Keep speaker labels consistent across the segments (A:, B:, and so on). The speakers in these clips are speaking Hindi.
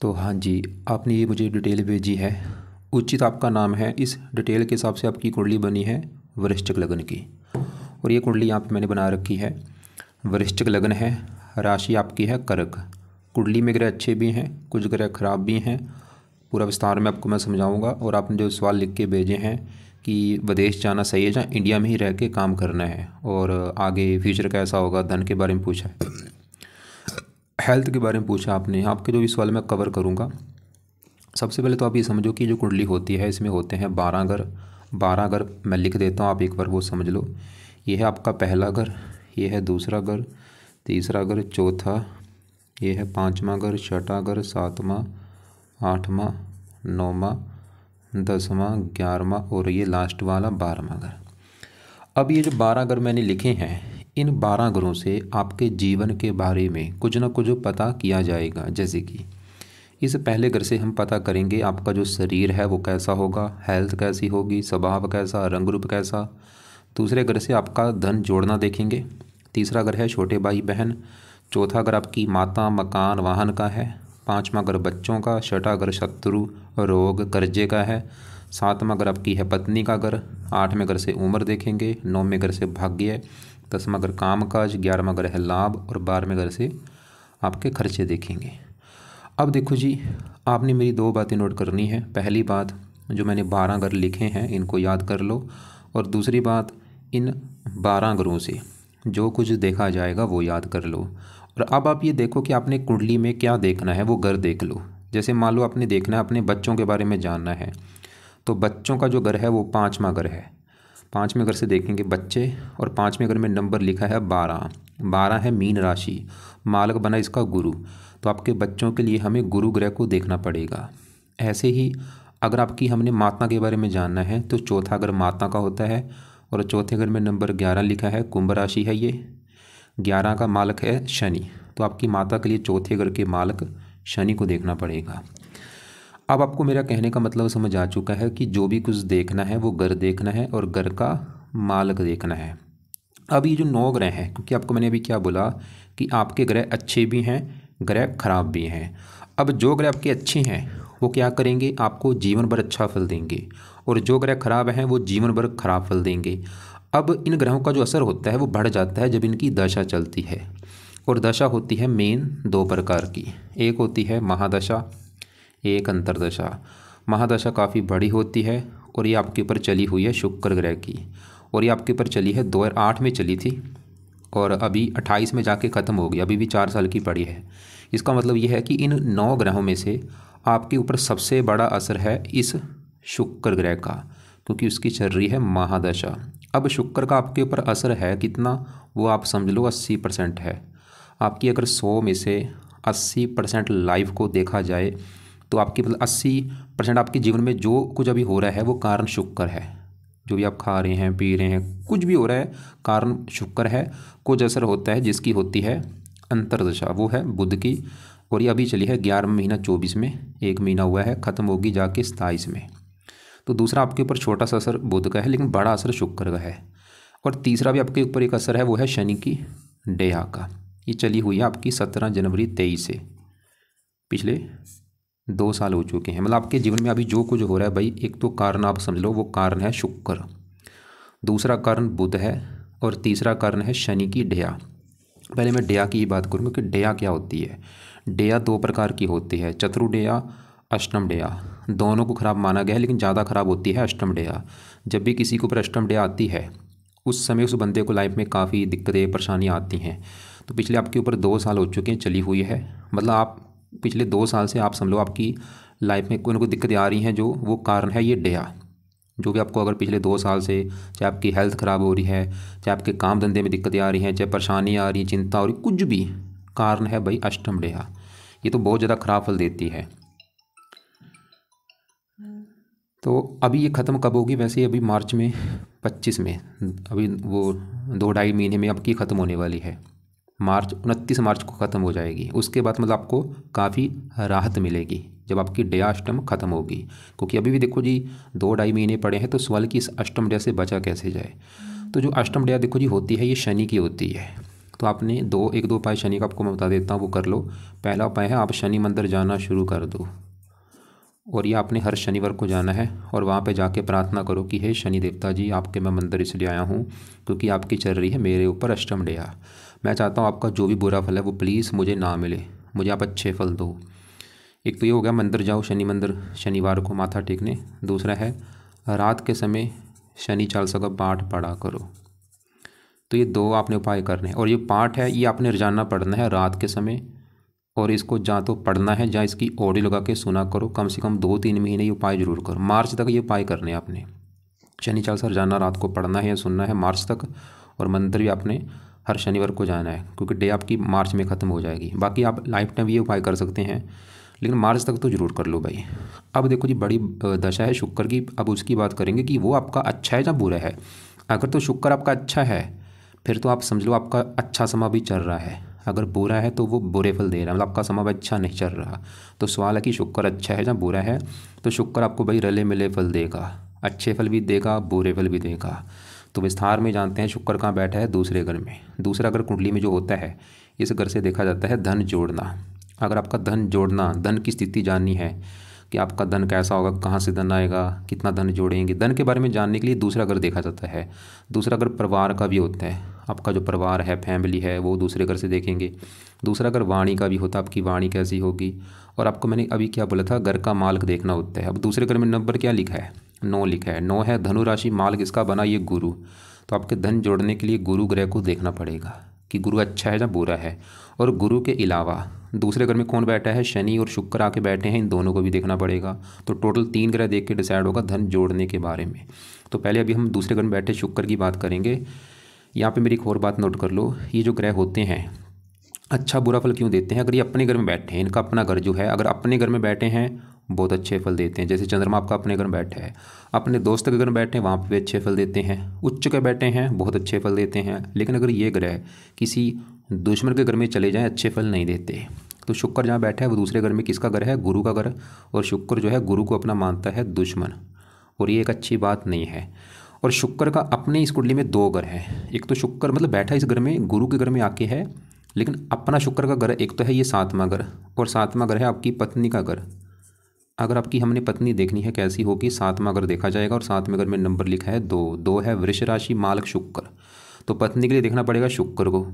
A: तो हाँ जी, आपने ये मुझे डिटेल भेजी है। उचित आपका नाम है। इस डिटेल के हिसाब से आपकी कुंडली बनी है वृश्चिक लग्न की। और ये कुंडली यहाँ पे मैंने बना रखी है। वृश्चिक लग्न है, राशि आपकी है कर्क। कुंडली में ग्रह अच्छे भी हैं, कुछ ग्रह खराब भी हैं। पूरा विस्तार में आपको मैं समझाऊंगा। और आपने जो सवाल लिख के भेजे हैं कि विदेश जाना सही है या इंडिया में ही रह के काम करना है, और आगे फ्यूचर कैसा होगा, धन के बारे में पूछा है, हेल्थ के बारे में पूछा आपने। आपके जो भी सवाल मैं कवर करूँगा। सबसे पहले तो आप ये समझो कि जो कुंडली होती है इसमें होते हैं 12 घर। 12 घर मैं लिख देता हूँ, आप एक बार वो समझ लो। ये है आपका पहला घर, ये है दूसरा घर, तीसरा घर, चौथा, ये है पाँचवा घर, छठा घर, सातवां, आठवां, नौवां, 10वां, 11वां और ये लास्ट वाला 12वां घर। अब ये जो 12 घर मैंने लिखे हैं, इन 12 घरों से आपके जीवन के बारे में कुछ ना कुछ पता किया जाएगा। जैसे कि इस पहले घर से हम पता करेंगे आपका जो शरीर है वो कैसा होगा, हेल्थ कैसी होगी, स्वभाव कैसा, रंग रूप कैसा। दूसरे घर से आपका धन जोड़ना देखेंगे। तीसरा घर है छोटे भाई बहन। चौथा घर आपकी माता, मकान, वाहन का है। पाँचवा घर बच्चों का। छठा घर शत्रु, रोग, कर्जे का है। सातवां घर आपकी है पत्नी का घर। आठवें घर से उम्र देखेंगे। नौवें घर से भाग्य। 10वां घर कामकाज। 11वां घर है लाभ। और 12वें घर से आपके खर्चे देखेंगे। अब देखो जी, आपने मेरी दो बातें नोट करनी है। पहली बात, जो मैंने 12 घर लिखे हैं इनको याद कर लो। और दूसरी बात, इन 12 घरों से जो कुछ देखा जाएगा वो याद कर लो। और अब आप ये देखो कि आपने कुंडली में क्या देखना है, वो घर देख लो। जैसे मान लो आपने देखना है, अपने बच्चों के बारे में जानना है, तो बच्चों का जो घर है वो 5वां घर है। 5वें घर से देखेंगे बच्चे। और 5वें घर में नंबर लिखा है 12। 12 है मीन राशि, मालक बना इसका गुरु। तो आपके बच्चों के लिए हमें गुरु ग्रह को देखना पड़ेगा। ऐसे ही अगर आपकी हमने माता के बारे में जानना है तो चौथा घर माता का होता है। और चौथे घर में नंबर 11 लिखा है, कुंभ राशि है ये। 11 का मालक है शनि। तो आपकी माता के लिए चौथे घर के मालक शनि को देखना पड़ेगा। अब आपको मेरा कहने का मतलब समझ आ चुका है कि जो भी कुछ देखना है वो घर देखना है और घर का मालक देखना है। अब ये जो 9 ग्रह हैं, क्योंकि आपको मैंने अभी क्या बोला कि आपके ग्रह अच्छे भी हैं, ग्रह खराब भी हैं। अब जो ग्रह आपके अच्छे हैं वो क्या करेंगे, आपको जीवन भर अच्छा फल देंगे। और जो ग्रह खराब हैं वो जीवन भर खराब फल देंगे। अब इन ग्रहों का जो असर होता है वो बढ़ जाता है जब इनकी दशा चलती है। और दशा होती है मेन 2 प्रकार की। एक होती है महादशा, एक अंतरदशा। महादशा काफ़ी बड़ी होती है और ये आपके ऊपर चली हुई है शुक्र ग्रह की। और ये आपके ऊपर चली है 2008 में चली थी और अभी 28 में जाके ख़त्म हो गई। अभी भी 4 साल की पड़ी है। इसका मतलब ये है कि इन 9 ग्रहों में से आपके ऊपर सबसे बड़ा असर है इस शुक्र ग्रह का, क्योंकि उसकी चल रही है महादशा। अब शुक्र का आपके ऊपर असर है कितना, वो आप समझ लो 80% है। आपकी अगर 100 में से 80% लाइफ को देखा जाए तो आपकी मतलब 80% आपके जीवन में जो कुछ अभी हो रहा है वो कारण शुक्र है। जो भी आप खा रहे हैं, पी रहे हैं, कुछ भी हो रहा है, कारण शुक्र है। कुछ असर होता है जिसकी होती है अंतरदशा, वो है बुध की। और ये अभी चली है 11वां महीना 24 में, 1 महीना हुआ है, ख़त्म होगी जाके 27 में। तो दूसरा आपके ऊपर छोटा सा असर बुध का है, लेकिन बड़ा असर शुक्र का है। और तीसरा भी आपके ऊपर एक असर है, वो है शनि की डेहा का। ये चली हुई है आपकी 17 जनवरी 23 से। पिछले 2 साल हो चुके हैं। मतलब आपके जीवन में अभी जो कुछ हो रहा है भाई, एक तो कारण आप समझ लो, वो कारण है शुक्र, दूसरा कारण बुध है और तीसरा कारण है शनि की डेहा। पहले मैं डेहा की ही बात करूँगा कि डेहा क्या होती है। डेहा 2 प्रकार की होती है, चतुर डेहा, अष्टम डेहा। दोनों को खराब माना गया है, लेकिन ज़्यादा खराब होती है अष्टम डेहा। जब भी किसी के ऊपर अष्टम डेहा आती है उस समय उस बंदे को लाइफ में काफ़ी दिक्कतें, परेशानियाँ आती हैं। तो पिछले आपके ऊपर 2 साल हो चुके हैं चली हुई है। मतलब आप पिछले 2 साल से आप समझ लो आपकी लाइफ में कोई ना कोई दिक्कतें आ रही हैं, जो वो कारण है ये डेहा। जो भी आपको अगर पिछले 2 साल से, चाहे आपकी हेल्थ ख़राब हो रही है, चाहे आपके काम धंधे में दिक्कतें आ रही हैं, चाहे परेशानी आ रही, चिंता हो रही, कुछ भी कारण है भाई अष्टम डेहा। ये तो बहुत ज़्यादा खराब फल देती है। तो अभी ये ख़त्म कब होगी, वैसे अभी मार्च में 25 में, अभी वो 2-2.5 महीने में आपकी ख़त्म होने वाली है। मार्च 29 मार्च को ख़त्म हो जाएगी। उसके बाद मतलब आपको काफ़ी राहत मिलेगी जब आपकी डेहा अष्टम ख़त्म होगी। क्योंकि अभी भी देखो जी 2-2.5 महीने पड़े हैं, तो सवाल कि इस अष्टम डेहा से बचा कैसे जाए। तो जो अष्टम डेहा देखो जी होती है, ये शनि की होती है। तो आपने एक दो उपाय शनि का आपको मैं बता देता हूँ, वो कर लो। पहला उपाय है आप शनि मंदिर जाना शुरू कर दो, और ये आपने हर शनिवार को जाना है और वहाँ पे जाके प्रार्थना करो कि हे शनि देवता जी, आपके मैं मंदिर इसलिए आया हूँ क्योंकि आपकी चल रही है मेरे ऊपर अष्टम डेया। मैं चाहता हूँ आपका जो भी बुरा फल है वो प्लीज़ मुझे ना मिले, मुझे आप अच्छे फल दो। एक तो ये हो गया, मंदिर जाओ शनि मंदिर शनिवार को माथा टेकने। दूसरा है रात के समय शनि चालीसा का पाठ पढ़ा करो। तो ये दो आपने उपाय करने हैं, और ये पाठ है ये आपने रोजाना पढ़ना है रात के समय, और इसको जहाँ तो पढ़ना है जहाँ इसकी ऑडियो लगा के सुना करो। कम से कम 2-3 महीने ये उपाय जरूर करो, मार्च तक ये उपाय करने हैं आपने। शनि चालीसा रोजाना रात को पढ़ना है या सुनना है मार्च तक, और मंदिर भी आपने हर शनिवार को जाना है क्योंकि डे आपकी मार्च में ख़त्म हो जाएगी। बाकी आप लाइफ टाइम ये उपाय कर सकते हैं, लेकिन मार्च तक तो ज़रूर कर लो भाई। अब देखो जी, बड़ी दशा है शुक्र की, अब उसकी बात करेंगे कि वो आपका अच्छा है या बुरा है। अगर तो शुक्र आपका अच्छा है फिर तो आप समझ लो आपका अच्छा समय भी चल रहा है। अगर बुरा है तो वो बुरे फल दे रहा है, मतलब आपका समय अच्छा नहीं चल रहा। तो सवाल है कि शुक्र अच्छा है या बुरा है। तो शुक्र आपको भाई रले मिले फल देगा, अच्छे फल भी देगा बुरे फल भी देगा। तो विस्तार में जानते हैं शुक्र कहाँ बैठा है, दूसरे घर में। दूसरा घर कुंडली में जो होता है, इस घर से देखा जाता है धन जोड़ना। अगर आपका धन जोड़ना, धन की स्थिति जाननी है कि आपका धन कैसा होगा, कहाँ से धन आएगा, कितना धन जोड़ेंगे, धन के बारे में जानने के लिए दूसरा घर देखा जाता है। दूसरा घर परिवार का भी होता है, आपका जो परिवार है फैमिली है वो दूसरे घर से देखेंगे। दूसरा घर वाणी का भी होता है, आपकी वाणी कैसी होगी। और आपको मैंने अभी क्या बोला था, घर का मालिक देखना होता है। अब दूसरे घर में नंबर क्या लिखा है, 9 लिखा है। 9 है धनु राशि, मालिक इसका बना ये गुरु। तो आपके धन जोड़ने के लिए गुरु ग्रह को देखना पड़ेगा कि गुरु अच्छा है या बुरा है। और गुरु के अलावा दूसरे घर में कौन बैठा है, शनि और शुक्र आके बैठे हैं, इन दोनों को भी देखना पड़ेगा। तो टोटल 3 ग्रह देख के डिसाइड होगा धन जोड़ने के बारे में। तो पहले अभी हम दूसरे घर में बैठे शुक्र की बात करेंगे। यहाँ पे मेरी एक और बात नोट कर लो, ये जो ग्रह होते हैं अच्छा बुरा फल क्यों देते हैं। अगर ये अपने घर में बैठे हैं, इनका अपना घर जो है, अगर अपने घर में बैठे हैं बहुत अच्छे फल देते हैं। जैसे चंद्रमा आपका अपने घर में बैठा है, अपने दोस्त के घर में बैठे हैं वहाँ पे भी अच्छे फल देते हैं। उच्च के बैठे हैं बहुत अच्छे फल देते हैं। लेकिन अगर ये ग्रह किसी दुश्मन के घर में चले जाएं अच्छे फल नहीं देते। तो शुक्र जहाँ बैठा है वो दूसरे घर में किसका घर है, गुरु का घर। और शुक्र जो है गुरु को अपना मानता है दुश्मन, और ये एक अच्छी बात नहीं है। और शुक्र का अपने इस कुंडली में 2 घर हैं। एक तो शुक्र मतलब बैठा इस घर में, गुरु के घर में आके है, लेकिन अपना शुक्र का घर एक तो है ये 7वां घर, और 7वां घर है आपकी पत्नी का घर। अगर आपकी हमने पत्नी देखनी है कैसी होगी, 7वां घर देखा जाएगा, और 7वें घर में नंबर लिखा है 2 है वृष राशि, मालक शुक्र। तो पत्नी के लिए देखना पड़ेगा शुक्र को,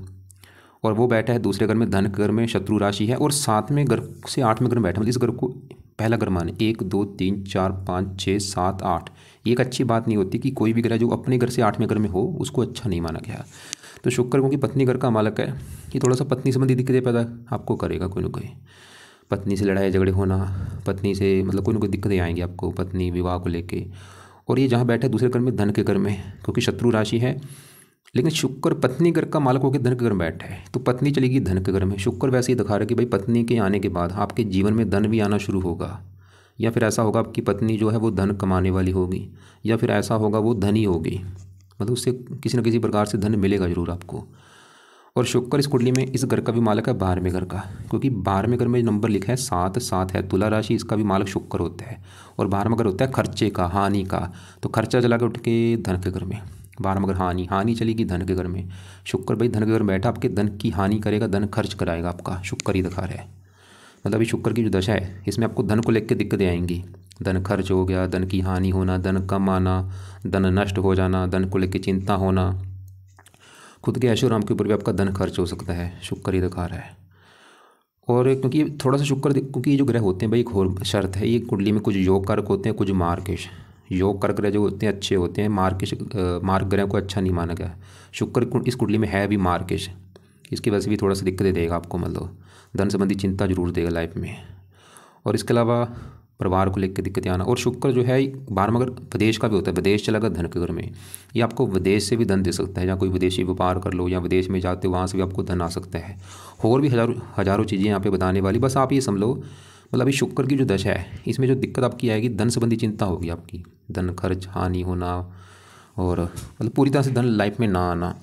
A: और वो बैठा है दूसरे घर में धन घर में, शत्रु राशि है, और 7वें घर से 8वें घर में बैठा, मतलब इस घर को पहला घर माने। 1 2 3 4 5 6 7 8। ये एक अच्छी बात नहीं होती कि कोई भी ग्रह जो अपने घर से 8वें घर में हो उसको अच्छा नहीं माना गया। तो शुक्र क्योंकि पत्नी घर का मालक है, ये थोड़ा सा पत्नी संबंधी दिक्कतें पैदा आपको करेगा। कोई ना कोई पत्नी से लड़ाई झगड़े होना, पत्नी से मतलब कोई ना कोई दिक्कतें आएंगी आपको पत्नी विवाह को लेके। और ये जहाँ बैठा है दूसरे घर में धन के घर में, क्योंकि शत्रु राशि है, लेकिन शुक्र पत्नी घर का मालक होकर धन के घर में बैठा है, तो पत्नी चलेगी धन के घर में। शुक्र वैसे ही दिखा रहा है कि भाई पत्नी के आने के बाद आपके जीवन में धन भी आना शुरू होगा, या फिर ऐसा होगा आपकी पत्नी जो है वो धन कमाने वाली होगी, या फिर ऐसा होगा वो धनी होगी, मतलब उससे किसी न किसी प्रकार से धन मिलेगा जरूर आपको। और शुक्र इस कुंडली में इस घर का भी मालक है 12वें घर का, क्योंकि 12वें घर में नंबर लिखा है 7 है तुला राशि, इसका भी मालक शुक्र होता है। और 12वां घर होता है खर्चे का, हानि का। तो खर्चा चला के उठ के धन के घर में, 12वां घर हानि चलेगी धन के घर में। शुक्र भाई धन के घर में बैठा आपके धन की हानि करेगा, धन खर्च कराएगा आपका, शुक्र ही दिखा रहा है। मतलब अभी शुक्र की जो दशा है इसमें आपको धन को लेकर दिक्कतें आएंगी। धन खर्च हो गया, धन की हानि होना, धन कम आना, धन नष्ट हो जाना, धन को लेकर चिंता होना, खुद के ऐशो आराम के ऊपर भी आपका धन खर्च हो सकता है, शुक्र ही दिखा रहा है। और क्योंकि थोड़ा सा शुक्र, क्योंकि ये जो ग्रह होते हैं भाई एक और शर्त है, ये कुंडली में कुछ योग कारक होते हैं, कुछ मार्केश। योग कारक ग्रह जो होते हैं अच्छे होते हैं, मार्क ग्रह को अच्छा नहीं माना गया। शुक्र इस कुंडली में है भी मार्केश, इसकी वजह से भी थोड़ा सा दिक्कतें देगा आपको, मतलब धन संबंधी चिंता जरूर देगा लाइफ में। और इसके अलावा परिवार को लेकर दिक्कतें आना। और शुक्र जो है 12वां घर विदेश का भी होता है, विदेश चला गया धन के घर में, ये आपको विदेश से भी धन दे सकता है, या कोई विदेशी व्यापार कर लो या विदेश में जाते हो वहाँ से भी आपको धन आ सकता है। और भी हज़ारों चीज़ें यहाँ पे बताने वाली, बस आप ये समझ लो मतलब अभी शुक्र की जो दशा है इसमें जो दिक्कत आपकी आएगी धन संबंधी चिंता होगी आपकी, धन खर्च हानि होना, और मतलब पूरी तरह से धन लाइफ में ना आना।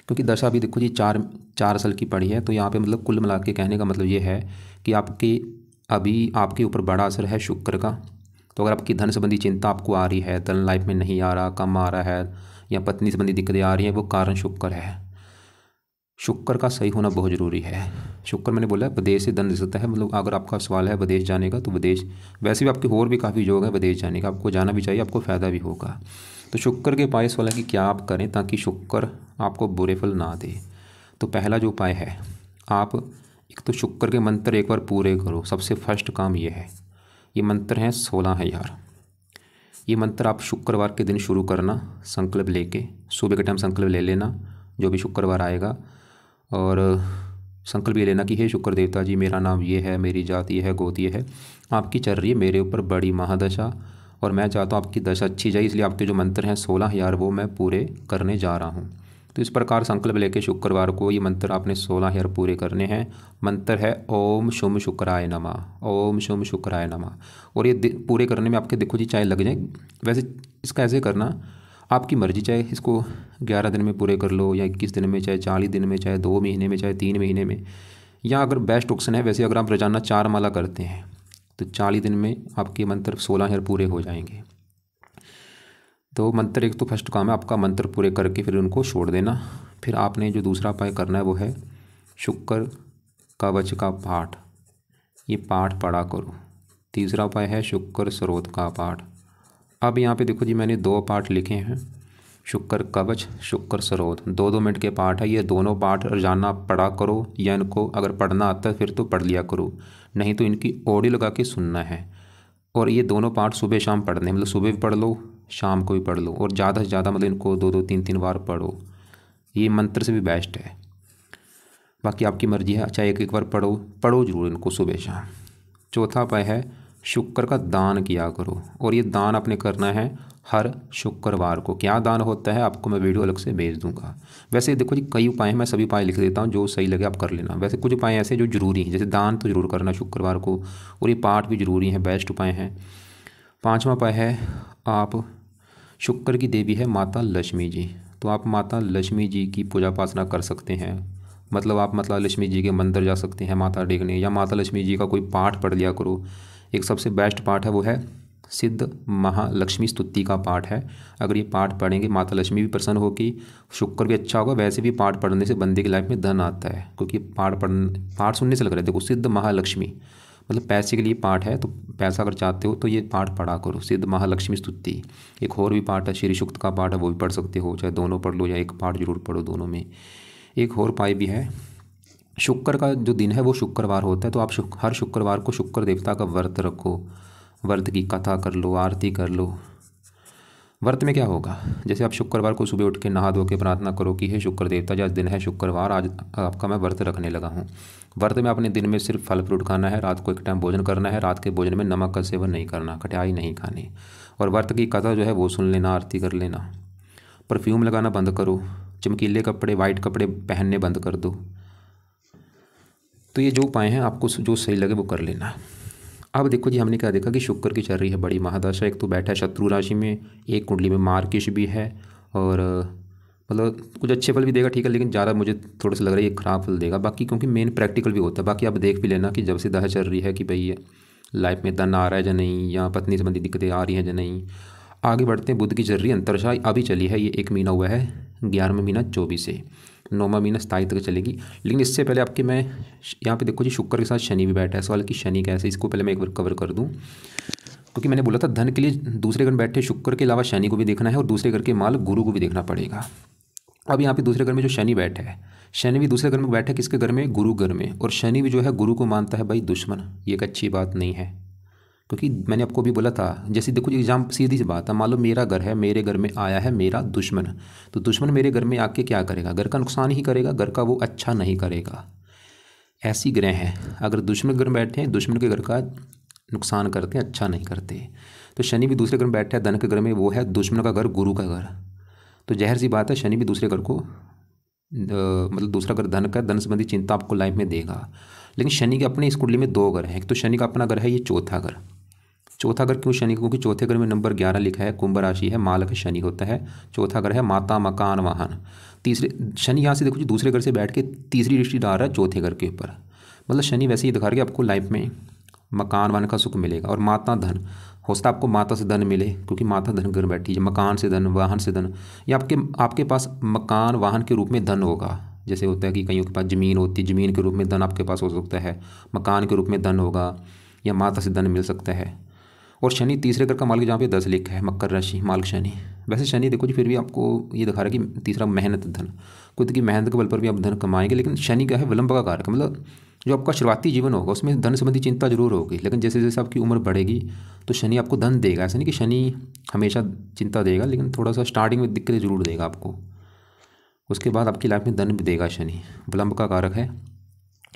A: क्योंकि दशा अभी देखो जी 4 साल की पड़ी है, तो यहाँ पे मतलब कुल मिला के कहने का मतलब ये है कि अभी आपके ऊपर बड़ा असर है शुक्र का। तो अगर आपकी धन संबंधी चिंता आपको आ रही है, धन लाइफ में नहीं आ रहा, कम आ रहा है, या पत्नी संबंधी दिक्कतें आ रही हैं, वो कारण शुक्र है। शुक्र का सही होना बहुत ज़रूरी है। शुक्र मैंने बोला विदेश से धन दे सकता है, मतलब अगर आपका सवाल है विदेश जाने का तो विदेश, वैसे भी आपके और भी काफ़ी योग है विदेश जाने का, आपको जाना भी चाहिए, आपको फ़ायदा भी होगा। तो शुक्र के उपाय सवाल है कि क्या आप करें ताकि शुक्र आपको बुरे फल ना दे। तो पहला जो उपाय है, आप एक तो शुक्र के मंत्र एक बार पूरे करो। सबसे फर्स्ट काम ये है, ये मंत्र हैं 16,000। ये मंत्र आप शुक्रवार के दिन शुरू करना, संकल्प लेके सुबह के टाइम संकल्प ले लेना जो भी शुक्रवार आएगा, और संकल्प ये लेना कि हे शुक्र देवता जी, मेरा नाम ये है, मेरी जात ये है, गोत ये है, आपकी चल रही है मेरे ऊपर बड़ी महादशा और मैं चाहता हूँ आपकी दशा अच्छी जाए, इसलिए आपके जो मंत्र हैं 16,000 वो मैं पूरे करने जा रहा हूँ। तो इस प्रकार संकल्प लेके शुक्रवार को ये मंत्र आपने 16,000 पूरे करने हैं। मंत्र है ओम शुम शुक्राय नमः, ओम शुम शुक्राय नमः। और ये पूरे करने में आपके देखो जी चाहे लग जाए, वैसे इसका ऐसे करना आपकी मर्जी, चाहे इसको 11 दिन में पूरे कर लो या 21 दिन में, चाहे 40 दिन में, चाहे 2 महीने में, चाहे 3 महीने में, या अगर बेस्ट ऑप्शन है वैसे अगर आप रोजाना 4 माला करते हैं तो 40 दिन में आपके मंत्र 16,000 पूरे हो जाएंगे। तो मंत्र एक तो फर्स्ट काम है आपका मंत्र पूरे करके फिर उनको छोड़ देना। फिर आपने जो दूसरा उपाय करना है वो है शुक्र कवच का पाठ, ये पाठ पढ़ा करो। तीसरा उपाय है शुक्र स्रोत का पाठ। अब यहाँ पे देखो जी मैंने 2 पाठ लिखे हैं, शुक्र कवच, शुक्र स्रोत, 2-2 मिनट के पाठ है। ये दोनों पाठ रोजाना पढ़ा करो, या इनको अगर पढ़ना आता है फिर तो पढ़ लिया करो, नहीं तो इनकी ऑडियो लगा के सुनना है। और ये दोनों पाठ सुबह शाम पढ़ने हैं, मतलब सुबह भी पढ़ लो शाम को भी पढ़ लो, और ज़्यादा से ज़्यादा मतलब इनको 2-2 3-3 बार पढ़ो। ये मंत्र से भी बेस्ट है, बाकी आपकी मर्जी है, चाहे एक बार पढ़ो जरूर इनको सुबह शाम। चौथा उपाय है शुक्र का दान किया करो, और ये दान आपने करना है हर शुक्रवार को। क्या दान होता है आपको मैं वीडियो अलग से भेज दूंगा। वैसे देखो जी कई उपाय हैं, मैं सभी उपाय लिख देता हूँ, जो सही लगे आप कर लेना। वैसे कुछ उपाय ऐसे जो जरूरी हैं, जैसे दान तो जरूर करना शुक्रवार को, और ये पाठ भी जरूरी है, बेस्ट उपाय हैं। 5वां उपाय है आप शुक्र की देवी है माता लक्ष्मी जी, तो आप माता लक्ष्मी जी की पूजा उपासना कर सकते हैं। मतलब आप माता लक्ष्मी जी के मंदिर जा सकते हैं माता टेकने, या माता लक्ष्मी जी का कोई पाठ पढ़ लिया करो। एक सबसे बेस्ट पाठ है वो है सिद्ध महालक्ष्मी स्तुति का पाठ है। अगर ये पाठ पढ़ेंगे माता लक्ष्मी भी प्रसन्न होगी, शुक्र भी अच्छा होगा। वैसे भी पाठ पढ़ने से बंदे की लाइफ में धन आता है, क्योंकि पाठ सुनने से लग रहा है। देखो सिद्ध महालक्ष्मी मतलब पैसे के लिए पाठ है, तो पैसा अगर चाहते हो तो ये पाठ पढ़ा करो, सिद्ध महालक्ष्मी स्तुति। एक और भी पाठ है श्री सूक्त का पाठ है, वो भी पढ़ सकते हो, चाहे दोनों पढ़ लो या एक पाठ जरूर पढ़ो दोनों में। एक और उपाय भी है, शुक्र का जो दिन है वो शुक्रवार होता है, तो आप हर शुक्रवार को शुक्र देवता का व्रत रखो, व्रत की कथा कर लो, आरती कर लो। व्रत में क्या होगा, जैसे आप शुक्रवार को सुबह उठ के नहा धो के प्रार्थना करो कि हे शुक्र देवता जी आज दिन है शुक्रवार, आज आपका मैं व्रत रखने लगा हूँ। व्रत में आपने दिन में सिर्फ फल फ्रूट खाना है, रात को एक टाइम भोजन करना है, रात के भोजन में नमक का सेवन नहीं करना, खटाई नहीं खानी, और व्रत की कथा जो है वो सुन लेना, आरती कर लेना। परफ्यूम लगाना बंद करो, चमकीले कपड़े वाइट कपड़े पहनने बंद कर दो। तो ये जो उपाय हैं आपको जो सही लगे वो कर लेना। अब देखो जी हमने क्या देखा कि शुक्र की चल रही है बड़ी महादशा, एक तो बैठा है शत्रु राशि में, एक कुंडली में मार्किश भी है, और मतलब कुछ अच्छे फल भी देगा ठीक है, लेकिन ज़्यादा मुझे थोड़ा सा लग रहा है ये खराब फल देगा। बाकी क्योंकि मेन प्रैक्टिकल भी होता है, बाकी आप देख भी लेना कि जब से दशा चल रही है कि भाई लाइफ में धन आ रहा है या नहीं, या पत्नी संबंधी दिक्कतें आ रही हैं या नहीं। आगे बढ़ते हैं, बुध की चल रही है अंतरदशा, अभी चली है, ये 1 महीना हुआ है, 11वां महीना 24 से 9वां महीना 27 तक चलेगी। लेकिन इससे पहले आपके मैं यहाँ पे देखो जी शुक्र के साथ शनि भी बैठा है। सवाल कि शनि कैसे, इसको पहले मैं एक बार कवर कर दूँ, क्योंकि मैंने बोला था धन के लिए दूसरे घर में बैठे शुक्र के अलावा शनि को भी देखना है, और दूसरे घर के माल गुरु को भी देखना पड़ेगा। अब यहाँ पे दूसरे घर में जो शनि बैठा है, शनि भी दूसरे घर में बैठा है, किसके घर में, गुरु घर में, और शनि भी जो है गुरु को मानता है भाई दुश्मन। ये एक अच्छी बात नहीं है, क्योंकि मैंने आपको भी बोला था, जैसे देखो एग्जाम सीधी सी बात है, मान लो मेरा घर है, मेरे घर में आया है मेरा दुश्मन, तो दुश्मन मेरे घर में आके क्या करेगा, घर का नुकसान ही करेगा, घर का वो अच्छा नहीं करेगा। ऐसी ग्रह हैं, अगर दुश्मन घर में बैठे हैं दुश्मन के घर का नुकसान करते हैं, अच्छा नहीं करते। तो शनि भी दूसरे घर में बैठे हैं धन के घर में, वो है दुश्मन का घर, गुरु का घर, तो जहर सी बात है शनि भी दूसरे घर को मतलब दूसरा घर धन का, धन संबंधी चिंता आपको लाइफ में देगा। लेकिन शनि के अपने इस कुंडली में 2 घर हैं, एक तो शनि का अपना घर है, ये चौथा घर। चौथा घर क्यों शनि का, क्योंकि चौथे घर में नंबर 11 लिखा है, कुंभ राशि है, मालक शनि होता है। चौथा घर है माता मकान वाहन। तीसरे शनि यहाँ से देखो जी दूसरे घर से बैठ के तीसरी दृष्टि डाल रहा है चौथे घर के ऊपर, मतलब शनि वैसे ही दिखा रहा है कि आपको लाइफ में मकान वाहन का सुख मिलेगा। और माता धन हो सकता है आपको माता से धन मिले, क्योंकि माता धन घर बैठी है, मकान से धन, वाहन से धन, या आपके पास मकान वाहन के रूप में धन होगा, जैसे होता है कि कईयों के पास ज़मीन होती है, ज़मीन के रूप में धन आपके पास हो सकता है, मकान के रूप में धन होगा, या माता से धन मिल सकता है। और शनि तीसरे घर का मालिक, जहाँ पे 10 लिखा है, मकर राशि मालिक शनि। वैसे शनि देखो जी फिर भी आपको ये दिखा रहा है कि तीसरा मेहनत धन, खुद की मेहनत के बल पर भी आप धन कमाएंगे, लेकिन शनि क्या है, विलंब का कारक है। मतलब जो आपका शुरुआती जीवन होगा उसमें धन संबंधी चिंता जरूर होगी, लेकिन जैसे जैसे आपकी उम्र बढ़ेगी तो शनि आपको धन देगा। ऐसा नहीं कि शनि हमेशा चिंता देगा, लेकिन थोड़ा सा स्टार्टिंग में दिक्कतें जरूर देगा आपको, उसके बाद आपकी लाइफ में धन भी देगा। शनि विलंब का कारक है।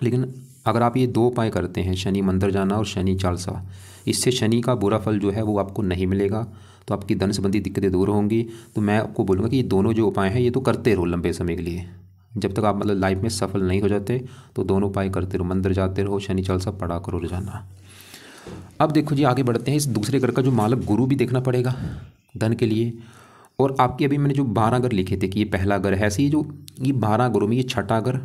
A: लेकिन अगर आप ये 2 उपाय करते हैं, शनि मंदिर जाना और शनि चालीसा, इससे शनि का बुरा फल जो है वो आपको नहीं मिलेगा, तो आपकी धन संबंधी दिक्कतें दूर होंगी। तो मैं आपको बोलूँगा कि ये दोनों जो उपाय हैं ये तो करते रहो लंबे समय के लिए, जब तक आप मतलब लाइफ में सफल नहीं हो जाते, तो दोनों उपाय करते रहो, मंदिर जाते रहो, शनि चालीसा पढ़ा करो रोजाना। अब देखो जी आगे बढ़ते हैं। इस दूसरे घर का जो मालिक गुरु भी देखना पड़ेगा धन के लिए। और आपकी अभी मैंने जो 12 घर लिखे थे कि ये पहला घर है, ऐसे ही जो ये 12 घरों में ये छठा घर,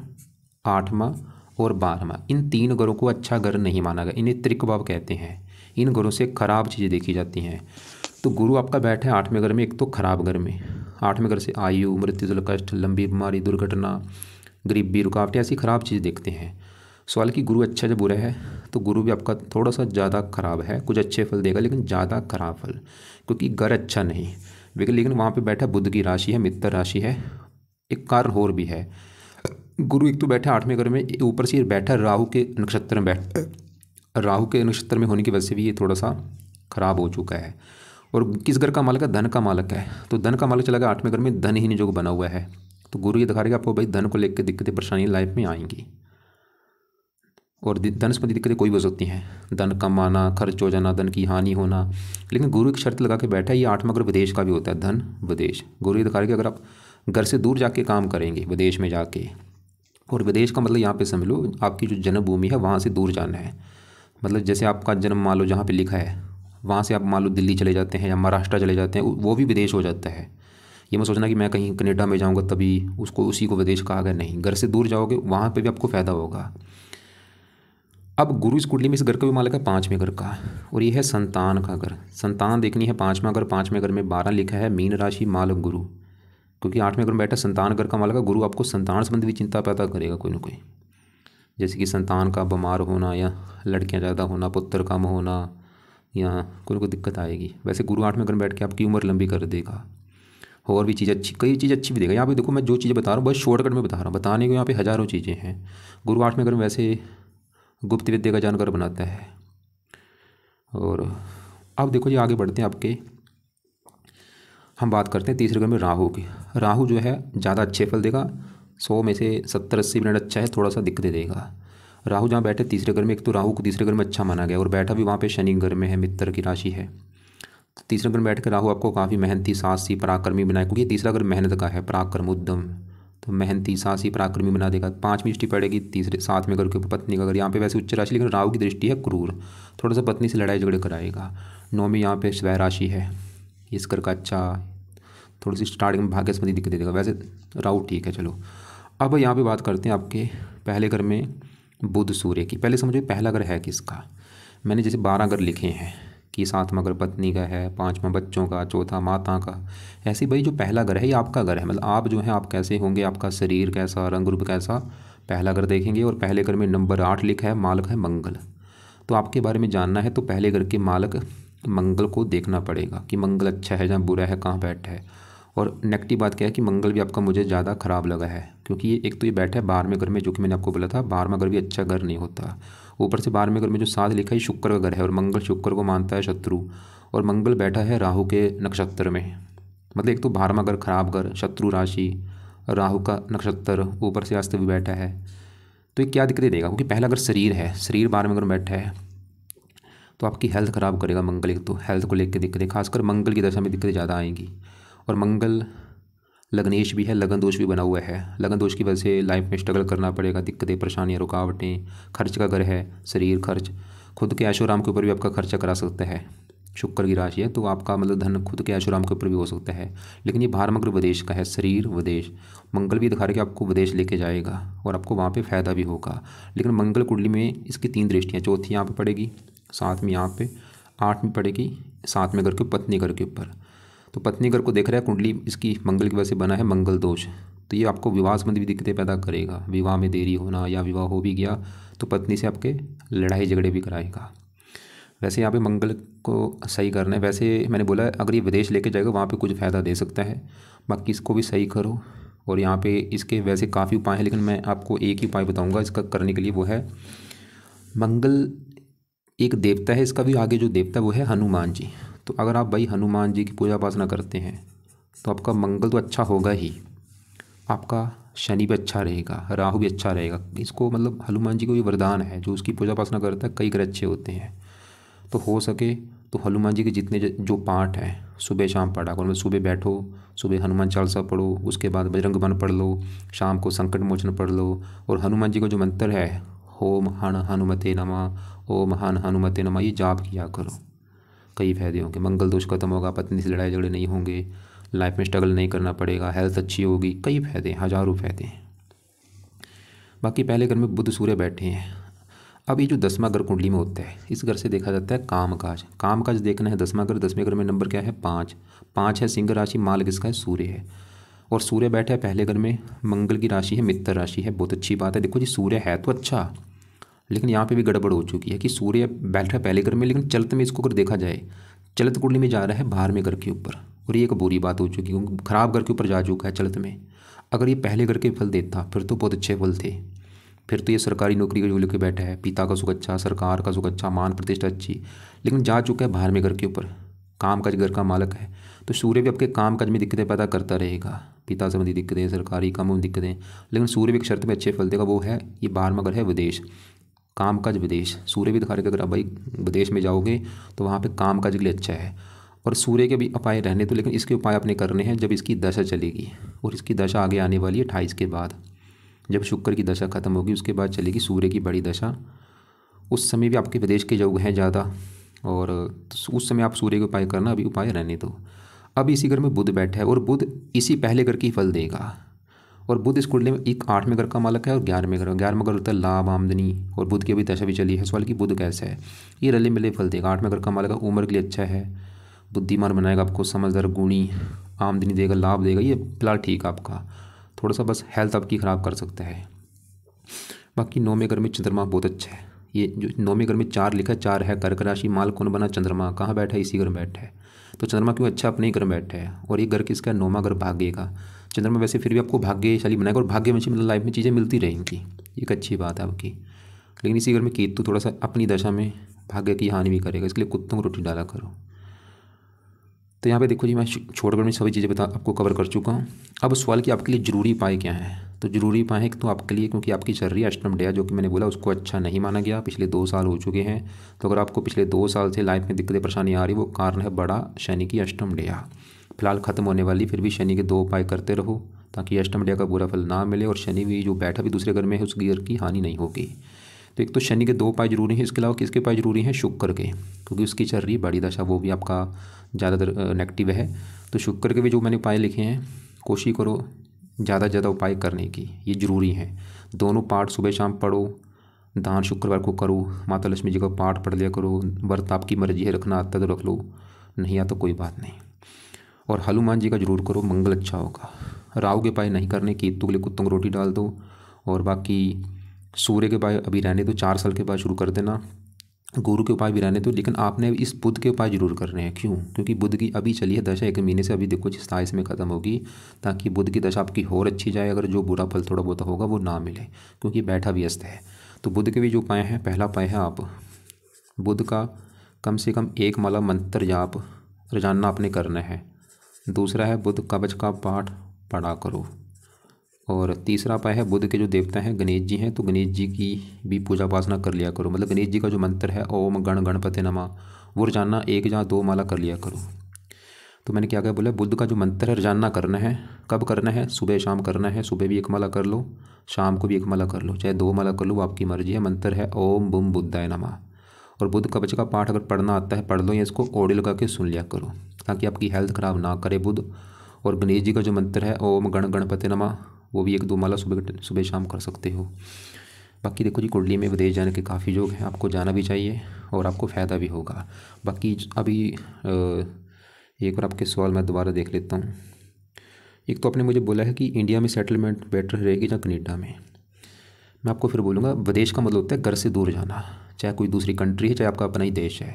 A: 8वां और 12वां, इन 3 घरों को अच्छा घर नहीं माना गया, इन्हें त्रिक भाव कहते हैं। इन घरों से खराब चीज़ें देखी जाती हैं। तो गुरु आपका बैठा है 8वें घर में, एक तो खराब घर में। 8वें घर से आयु, मृत्यु, जल, कष्ट, लंबी बीमारी, दुर्घटना, गरीबी, रुकावट, ऐसी खराब चीज़ देखते हैं। सवाल कि गुरु अच्छा या बुरा है, तो गुरु भी आपका थोड़ा सा ज़्यादा खराब है, कुछ अच्छे फल देगा लेकिन ज़्यादा खराब फल, क्योंकि घर अच्छा नहीं। लेकिन वहाँ पे बैठा बुध की राशि है, मित्र राशि है। एक कारण और भी है, गुरु एक तो बैठा 8वें घर में, ऊपर से बैठा राहु के नक्षत्र में, राहु के नक्षत्र में होने की वजह से भी ये थोड़ा सा खराब हो चुका है। और किस घर का मालिक है, धन का मालिक है, तो धन का मालिक चला गया 8वें घर में, धन ही जो बना हुआ है। तो गुरु ये दिखा रहा है कि आपको भाई धन को लेकर दिक्कतें परेशानियाँ लाइफ में आएंगी, और धन संबंधी दिक्कतें कोई भी हो सकती हैं, धन कम आना, खर्च हो जाना, धन की हानि होना। लेकिन गुरु एक शर्त लगा के बैठा है, ये 8वां घर विदेश का भी होता है, धन विदेश। गुरु ये दिखा रहा है कि अगर आप घर से दूर जाके काम करेंगे, विदेश में जाके, और विदेश का मतलब यहाँ पे समझ लो आपकी जो जन्मभूमि है वहाँ से दूर जाना है। मतलब जैसे आपका जन्म मान लो जहाँ पे लिखा है वहाँ से आप मान लो दिल्ली चले जाते हैं या महाराष्ट्र चले जाते हैं, वो भी विदेश हो जाता है। ये मत सोचना कि मैं कहीं कनाडा में जाऊँगा तभी उसको उसी को विदेश कहा गया, नहीं, घर से दूर जाओगे वहाँ पर भी आपको फ़ायदा होगा। अब गुरु इस कुंडली में इस घर का भी मालिक है 5वें घर का, और ये है संतान का घर। संतान देखनी है 5वां घर, 5वें घर में 12 लिखा है, मीन राशि मालिक गुरु, क्योंकि 8वें घर में बैठा संतान घर का मालिक है। गुरु आपको संतान संबंधी भी चिंता पैदा करेगा कोई ना कोई, जैसे कि संतान का बीमार होना, या लड़कियां ज़्यादा होना, पुत्र कम होना, या कोई ना कोई दिक्कत आएगी। वैसे गुरु 8वें घर में बैठ के आपकी उम्र लंबी कर देगा, और भी चीज़ अच्छी, कई चीज़ अच्छी भी देगा। यहाँ पे देखो मैं जो चीज़ें बता रहा हूँ बहुत शॉर्टकट में बता रहा हूँ, बताने को यहाँ पे हज़ारों चीज़ें हैं। गुरु 8वें घर में वैसे गुप्त विद्या का जानकार बनाता है। और अब देखो जी आगे बढ़ते हैं आपके, हम बात करते हैं तीसरे घर में राहु की। राहु जो है ज़्यादा अच्छे फल देगा, 100 में से 70-80% अच्छा है, थोड़ा सा दिक्कतें देगा। राहु जहाँ बैठे तीसरे घर में, एक तो राहु को तीसरे घर में अच्छा माना गया, और बैठा भी वहाँ पे शनि घर में है, मित्र की राशि है। तो तीसरे घर में बैठ कर राहु आपको काफ़ी मेहनती, साहसी, पराक्रमी बनाए, क्योंकि तीसरा घर मेहनत का है, पराक्रम, उद्यम, तो मेहनती, साहसी, पराक्रमी बना देगा। 5वीं दृष्टि पड़ेगी तीसरे 7वें घर के ऊपर पत्नी का घर, यहाँ पे वैसे उच्च राशि, लेकिन राहु की दृष्टि है क्रूर, थोड़ा सा पत्नी से लड़ाई झगड़े कराएगा। 9वीं यहाँ पे स्वय राशि है, इस घर का अच्छा, थोड़ी सी स्टार्टिंग में भाग्य संबंधी दिक्कत देगा, वैसे राहु ठीक है। चलो अब यहाँ पे बात करते हैं आपके पहले घर में बुध सूर्य की। पहले समझो पहला घर है किसका। मैंने जैसे 12 घर लिखे हैं कि 7वां घर पत्नी का है, 5वां बच्चों का, चौथा माता का। ऐसे भाई जो पहला घर है ये आपका घर है, मतलब आप जो है आप कैसे होंगे, आपका शरीर कैसा, रंग रूप कैसा, पहला घर देखेंगे। और पहले घर में नंबर 8 लिखा है, मालिक है मंगल। तो आपके बारे में जानना है तो पहले घर के मालिक मंगल को देखना पड़ेगा कि मंगल अच्छा है या बुरा है, कहाँ बैठा है। और नेगेटिव बात क्या है कि मंगल भी आपका मुझे ज़्यादा ख़राब लगा है, क्योंकि ये एक तो ये बैठा है 12वें घर में, जो कि मैंने आपको बोला था 12वां घर भी अच्छा घर नहीं होता। ऊपर से 12वें घर में जो 7 लिखा है शुक्र का घर है, और मंगल शुक्र को मानता है शत्रु, और मंगल बैठा है राहु के नक्षत्र में। मतलब एक तो 12वां घर खराब घर, शत्रु राशि, राहु का नक्षत्र, ऊपर से अस्त भी बैठा है। तो ये क्या दिक्कतें देगा, क्योंकि पहला घर शरीर है, शरीर 12वें घर में बैठा है, तो आपकी हेल्थ ख़राब करेगा मंगल। एक तो हेल्थ को लेकर दिक्कतें, खासकर मंगल की दशा में दिक्कतें ज़्यादा आएंगी। और मंगल लग्नेश भी है, लगन दोष भी बना हुआ है, लगन दोष की वजह से लाइफ में स्ट्रगल करना पड़ेगा, दिक्कतें, परेशानियाँ, रुकावटें। खर्च का घर है शरीर, खर्च, खुद के ऐशोराम के ऊपर भी आपका खर्चा करा सकता है। शुक्र की राशि है तो आपका मतलब धन खुद के ऐशोराम के ऊपर भी हो सकता है। लेकिन ये भारमग्र विदेश का है, शरीर विदेश। मंगल भी दिखा रहा है कि आपको विदेश लेके जाएगा और आपको वहाँ पे फ़ायदा भी होगा। लेकिन मंगल कुंडली में इसकी 3 दृष्टियाँ, चौथी यहाँ पे पड़ेगी, 7वीं यहाँ पे, 8वीं पड़ेगी 7वें घर के पत्नी घर के ऊपर। तो पत्नी घर को देख रहा है कुंडली, इसकी मंगल की वजह से बना है मंगल दोष, तो ये आपको विवाह संबंधी भी दिक्कतें पैदा करेगा। विवाह में देरी होना या विवाह हो भी गया तो पत्नी से आपके लड़ाई झगड़े भी कराएगा। वैसे यहाँ पे मंगल को सही करना है। वैसे मैंने बोला है अगर ये विदेश लेके जाएगा वहाँ पे कुछ फ़ायदा दे सकता है, बाकी इसको भी सही करो। और यहाँ पे इसके वैसे काफ़ी उपाय हैं, लेकिन मैं आपको एक ही उपाय बताऊँगा इसका करने के लिए, वो है मंगल एक देवता है, इसका भी आगे जो देवता वो है हनुमान जी। तो अगर आप भाई हनुमान जी की पूजा उपासना करते हैं तो आपका मंगल तो अच्छा होगा ही, आपका शनि भी अच्छा रहेगा, राहु भी अच्छा रहेगा। इसको मतलब हनुमान जी को ये वरदान है, जो उसकी पूजा उपासना करता है कई ग्रह अच्छे होते हैं। तो हो सके तो हनुमान जी के जितने जो पाठ हैं सुबह शाम पढ़ा करो। मतलब सुबह बैठो, सुबह हनुमान चालीसा पढ़ो, उसके बाद बजरंग बाण पढ़ लो, शाम को संकट मोचन पढ़ लो। और हनुमान जी का जो मंत्र है ओम हन हनुमते नमः, ओम हन हनुमते नमः, ये जाप किया करो। कई फायदे होंगे, मंगल दोष खत्म होगा, पत्नी से लड़ाई झगड़े नहीं होंगे, लाइफ में स्ट्रगल नहीं करना पड़ेगा, हेल्थ अच्छी होगी, कई फायदे, हज़ारों फायदे हैं। बाकी पहले घर में बुध सूर्य बैठे हैं। अब ये जो 10वां घर कुंडली में होता है, इस घर से देखा जाता है कामकाज। कामकाज देखना है 10वां घर। 10वें घर में नंबर क्या है 5। 5 है सिंह राशि, माल किसका है सूर्य है। और सूर्य बैठा है पहले घर में, मंगल की राशि है मित्र राशि है। बहुत अच्छी बात है। देखो जी सूर्य है तो अच्छा, लेकिन यहाँ पे भी गड़बड़ हो चुकी है कि सूर्य बैठा है पहले घर में, लेकिन चलत में इसको अगर देखा जाए चलत कुंडली में जा रहा है बाहर में घर के ऊपर, और ये एक बुरी बात हो चुकी है क्योंकि खराब घर के ऊपर जा चुका है चलत में। अगर ये पहले घर के फल देता फिर तो बहुत अच्छे फल थे, फिर तो ये सरकारी नौकरी को लेकर बैठा है, पिता का सुख अच्छा, सरकार का सुख अच्छा, मान प्रतिष्ठा अच्छी। लेकिन जा चुका है बाहर में घर के ऊपर, काम काज घर का मालक है, तो सूर्य भी आपके काम काज में दिक्कतें पैदा करता रहेगा, पिता संबंधी दिक्कतें, सरकारी कामों में दिक्कतें। लेकिन सूर्य भी एक शर्त में अच्छे फल देगा, वो है ये 12वां घर है विदेश, कामकाज विदेश। सूर्य भी दिखा रहे कि अगर आप भाई विदेश में जाओगे तो वहाँ पे कामकाज के लिए अच्छा है। और सूर्य के भी उपाय रहने तो, लेकिन इसके उपाय अपने करने हैं जब इसकी दशा चलेगी, और इसकी दशा आगे आने वाली है 28 के बाद। जब शुक्र की दशा खत्म होगी उसके बाद चलेगी सूर्य की बड़ी दशा। उस समय भी आपके विदेश के योग हैं ज़्यादा, और उस समय आप सूर्य के उपाय करना, अभी उपाय रहने दो। अब इसी घर में बुध बैठा है और बुध इसी पहले घर की फल देगा। और बुध इस कुंडली में एक 8वें घर का मालक है और 11वें घर। 11वां घर होता है लाभ आमदनी, और बुध की अभी दशा भी चली है। सवाल कि बुध कैसा है, ये रले मिले फल देगा। 8वें घर का मालक है, उम्र के लिए अच्छा है, बुद्धिमान बनाएगा आपको, समझदार गुणी, आमदनी देगा, लाभ देगा, ये फिलहाल ठीक है आपका। थोड़ा सा बस हेल्थ आपकी ख़राब कर सकता है। बाकी 9वें घर में चंद्रमा बहुत अच्छा है। ये जो 9वें घर में 4 लिखा है, 4 है कर्क राशि, माल कौन बना चंद्रमा, कहाँ बैठा है इसी घर में बैठा है। तो चंद्रमा क्यों अच्छा, अपने ही घर में बैठा है। और ये घर किसका 9वां घर भाग्य का। चंद्रमा वैसे फिर भी आपको भाग्यशाली बनाएगा और भाग्यवंशी मतलब लाइफ में चीज़ें मिलती रहेंगी, एक अच्छी बात है आपकी। लेकिन इसी घर में केतु थोड़ा सा अपनी दशा में भाग्य की हानि भी करेगा, इसके लिए कुत्तों को रोटी डाला करो। तो यहाँ पे देखो जी मैं छोड़कर में सभी चीज़ें आपको कवर कर चुका हूँ। अब सवाल कि आपके लिए ज़रूरी उपाय क्या है। तो ज़रूरी उपाय है कि तो आपके लिए, क्योंकि आपकी चल रही है अष्टम डेया, जो कि मैंने बोला उसको अच्छा नहीं माना गया, पिछले 2 साल हो चुके हैं। तो अगर आपको पिछले 2 साल से लाइफ में दिक्कतें परेशानी आ रही, वो कारण है बड़ा शनि की अष्टम डेया। फिलहाल ख़त्म होने वाली, फिर भी शनि के 2 उपाय करते रहो ताकि अष्टम डेया का बुरा फल ना मिले, और शनि भी जो बैठा भी दूसरे घर में है उस घर की हानि नहीं होगी। तो एक तो शनि के 2 उपाय जरूरी हैं। इसके अलावा किसके उपाय जरूरी हैं, शुक्र के, क्योंकि उसकी चल रही बड़ी दशा, वो भी आपका ज़्यादातर नेगेटिव है। तो शुक्र के भी जो मैंने उपाय लिखे हैं कोशिश करो ज़्यादा से ज़्यादा उपाय करने की, ये ज़रूरी है। दोनों पाठ सुबह शाम पढ़ो, दान शुक्रवार को करो, माता लक्ष्मी जी का पाठ पढ़ लिया करो, व्रत आपकी मर्जी है रखना आता तो रख लो, नहीं आता कोई बात नहीं। और हनुमान जी का जरूर करो, मंगल अच्छा होगा। राहु के उपाय नहीं करने, केतु के लिए कुत्तों को रोटी डाल दो। और बाकी सूर्य के उपाय अभी रहने दो, 4 साल के बाद शुरू कर देना। गुरु के उपाय भी रहने दो, लेकिन आपने इस बुध के उपाय जरूर करने हैं। क्यों, क्योंकि बुध की अभी चली है दशा 1 महीने से, अभी देखो 27 में ख़त्म होगी, ताकि बुध की दशा आपकी और अच्छी जाए, अगर जो बुरा फल थोड़ा बहुत होगा वो ना मिले, क्योंकि बैठा व्यस्त है। तो बुध के भी जो उपाय हैं, पहला उपाय है आप बुध का कम से कम 1 माला मंत्र जाप रोजाना आपने करना है। दूसरा है बुध कवच का पाठ पढ़ा करो। और तीसरा उपाय है बुध के जो देवता हैं गणेश जी हैं, तो गणेश जी की भी पूजा उपासना कर लिया करो। मतलब गणेश जी का जो मंत्र है ओम गण गणपति नमः, वो रोजाना 1 या 2 माला कर लिया करो। तो मैंने क्या बोला, बुध का जो मंत्र है रोजाना करना है। कब करना है, सुबह शाम करना है। सुबह भी 1 माला कर लो, शाम को भी 1 माला कर लो, चाहे 2 माला कर लो, वो आपकी मर्जी है। मंत्र है ओम बुम बुद्धाय नमः। और बुध कवच का पाठ अगर पढ़ना आता है पढ़ लो, या इसको ऑडियो लगा के सुन लिया करो, ताकि आपकी हेल्थ ख़राब ना करे बुध। और गणेश जी का जो मंत्र है ओम गण गणपति नमः, वो भी 1-2 माला सुबह शाम कर सकते हो। बाकी देखो जी कुंडली में विदेश जाने के काफ़ी योग हैं, आपको जाना भी चाहिए और आपको फ़ायदा भी होगा। बाकी अभी एक बार आपके सवाल मैं दोबारा देख लेता हूँ। एक तो आपने मुझे बोला है कि इंडिया में सेटलमेंट बेटर रहेगी या कनाडा में। मैं आपको फिर बोलूँगा, विदेश का मतलब होता है घर से दूर जाना, चाहे कोई दूसरी कंट्री है चाहे आपका अपना ही देश है।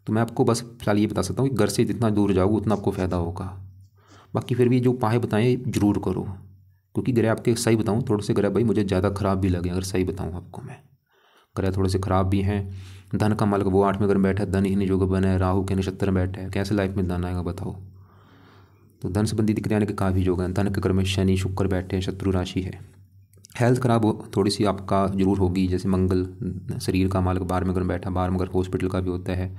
A: तो मैं आपको बस फिलहाल ये बता सकता हूँ कि घर से जितना दूर जाओगे उतना आपको फ़ायदा होगा। बाकी फिर भी जो उपाय बताएँ ज़रूर करो, क्योंकि ग्रह आपके सही बताऊँ थोड़े से ग्रह भाई मुझे ज़्यादा ख़राब भी लगे, अगर सही बताऊँ आपको मैं, ग्रह थोड़े से ख़राब भी हैं। धन का मालिक वो 8 में अगर बैठा है, धन ही नहीं जो बना है, राहु के नक्षत्र में बैठा है, कैसे लाइफ में धन आएगा बताओ। तो धन संबंधी दिक्कतें आने के काफ़ी योग हैं। धन के घर में शनि शुक्र बैठे हैं, शत्रु राशि है। हेल्थ खराब हो थोड़ी सी आपका जरूर होगी, जैसे मंगल शरीर का मालिक 12 में अगर बैठा, 12 में अगर हॉस्पिटल का भी होता है।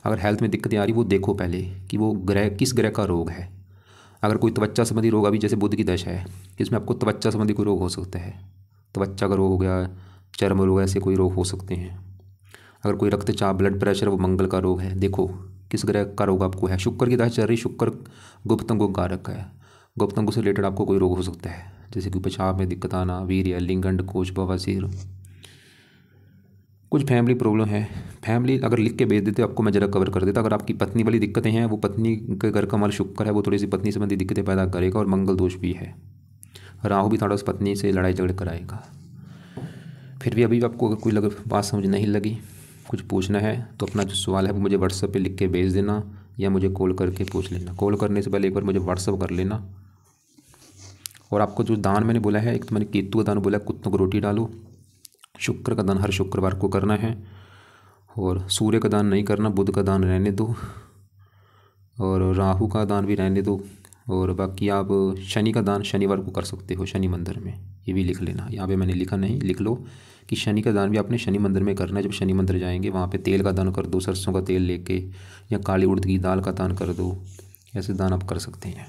A: अगर हेल्थ में दिक्कतें आ रही वो देखो पहले कि वो ग्रह किस ग्रह का रोग है। अगर कोई त्वचा संबंधी रोग, अभी जैसे बुध की दशा है इसमें आपको त्वचा संबंधी कोई रोग हो सकता है, त्वचा का रोग हो गया, चर्म रोग, ऐसे कोई रोग हो सकते हैं। अगर कोई रक्तचाप ब्लड प्रेशर, वो मंगल का रोग है, देखो किस ग्रह का रोग आपको है। शुक्र की दशा चल रही, शुक्र गुप्त अंगों का कारक है, गुप्त अंगों से रिलेटेड आपको कोई रोग हो सकता है, जैसे कि पेशाब में दिक्कत आना, वीर्य, लिंगंड, कोश, बवासीर, कुछ फैमिली प्रॉब्लम है। फैमिली अगर लिख के भेज देते आपको मैं ज़रा कवर कर देता। अगर आपकी पत्नी वाली दिक्कतें हैं, वो पत्नी के घर का माल शुक्र है, वो थोड़ी सी पत्नी संबंधी दिक्कतें पैदा करेगा, और मंगल दोष भी है, राहु भी थोड़ा सा पत्नी से लड़ाई झगड़े कराएगा। फिर भी अभी आपको अगर कोई बात समझ नहीं लगी, कुछ पूछना है तो अपना जो सवाल है वो मुझे व्हाट्सएप पे लिख के भेज देना, या मुझे कॉल करके पूछ लेना। कॉल करने से पहले एक बार मुझे व्हाट्सएप कर लेना। और आपको जो दान मैंने बोला है, एक तो मैंने केतु का दान बोला, कुत्तों को रोटी डालो। शुक्र का दान हर शुक्रवार को करना है, और सूर्य का दान नहीं करना, बुध का दान रहने दो, और राहु का दान भी रहने दो। और बाकी आप शनि का दान शनिवार को कर सकते हो शनि मंदिर में, ये भी लिख लेना। यहाँ पे मैंने लिखा नहीं, लिख लो कि शनि का दान भी आपने शनि मंदिर में करना है। जब शनि मंदिर जाएंगे वहाँ पे तेल का दान कर दो, सरसों का तेल लेके, या काली उड़द की दाल का दान कर दो, ऐसे दान आप कर सकते हैं।